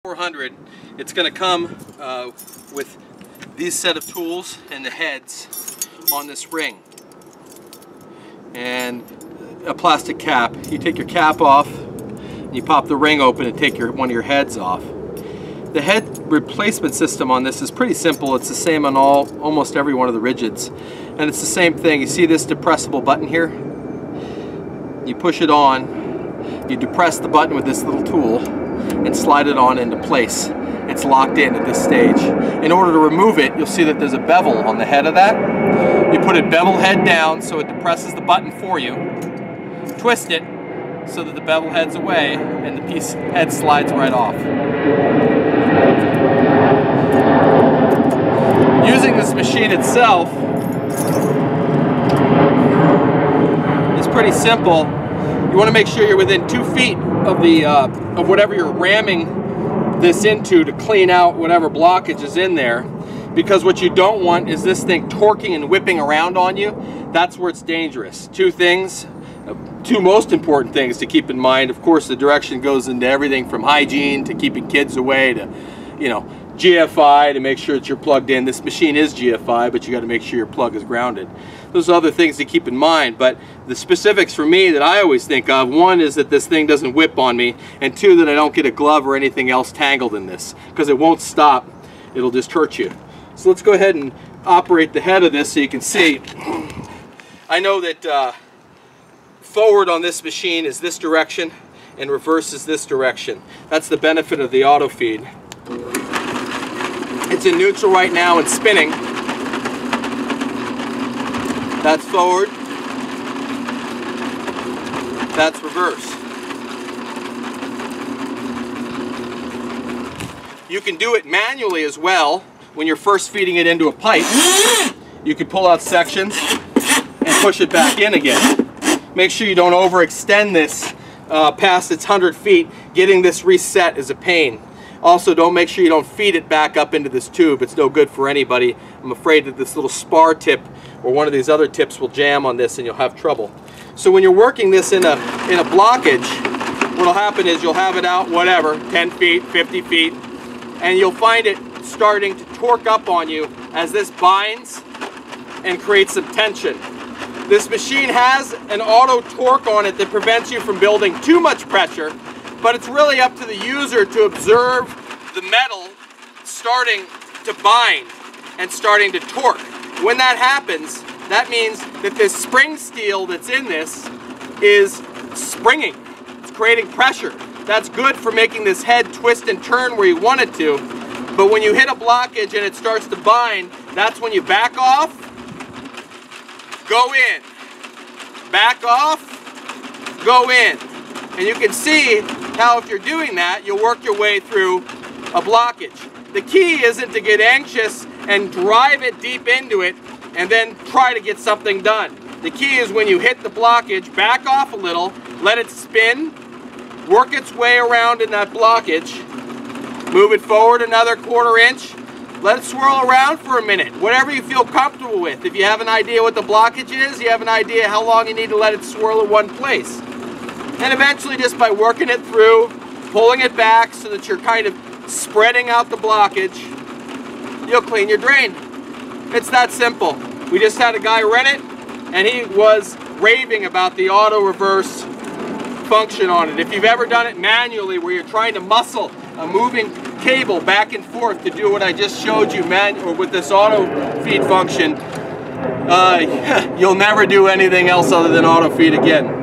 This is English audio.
400, it's going to come with these set of tools and the heads on this ring and a plastic cap. You take your cap off and you pop the ring open and take one of your heads off. The head replacement system on this is pretty simple. It's the same on almost every one of the Ridgids, and it's the same thing. You see this depressible button here? You push it on, you depress the button with this little tool and slide it on into place. It's locked in at this stage. In order to remove it, you'll see that there's a bevel on the head of that. You put it bevel head down so it depresses the button for you. Twist it so that the bevel head's away and the head slides right off. Using this machine itself is pretty simple. You want to make sure you're within 2 feet of the of whatever you're ramming this into to clean out whatever blockage is in there, because what you don't want is this thing torquing and whipping around on you. That's where it's dangerous. Two most important things to keep in mind. Of course, the direction goes into everything from hygiene to keeping kids away to, you know, GFI to make sure that you're plugged in. This machine is GFI, but you got to make sure your plug is grounded. Those are other things to keep in mind, but the specifics for me that I always think of, one is that this thing doesn't whip on me, and two, that I don't get a glove or anything else tangled in this, because it won't stop. It'll just hurt you. So let's go ahead and operate the head of this so you can see. I know that forward on this machine is this direction and reverse is this direction. That's the benefit of the auto feed. It's in neutral right now and spinning. That's forward. That's reverse. You can do it manually as well when you're first feeding it into a pipe. You can pull out sections and push it back in again. Make sure you don't overextend this past its 100 feet. Getting this reset is a pain. Also, make sure you don't feed it back up into this tube. It's no good for anybody. I'm afraid that this little spar tip or one of these other tips will jam on this and you'll have trouble. So when you're working this in a blockage, what'll happen is you'll have it out, whatever, 10 feet, 50 feet, and you'll find it starting to torque up on you as this binds and creates some tension. This machine has an auto torque on it that prevents you from building too much pressure, but it's really up to the user to observe the metal starting to bind and starting to torque. When that happens, that means that this spring steel that's in this is springing. It's creating pressure. That's good for making this head twist and turn where you want it to. But when you hit a blockage and it starts to bind, that's when you back off, go in. Back off, go in. And you can see how if you're doing that, you'll work your way through a blockage. The key isn't to get anxious and drive it deep into it and then try to get something done. The key is when you hit the blockage, back off a little, let it spin, work its way around in that blockage, move it forward another 1/4 inch, let it swirl around for a minute, whatever you feel comfortable with. If you have an idea what the blockage is, you have an idea how long you need to let it swirl in one place. And eventually, just by working it through, pulling it back so that you're kind of spreading out the blockage, you'll clean your drain. It's that simple. We just had a guy rent it, and he was raving about the auto reverse function on it. If you've ever done it manually where you're trying to muscle a moving cable back and forth to do what I just showed you or with this auto feed function, you'll never do anything else other than auto feed again.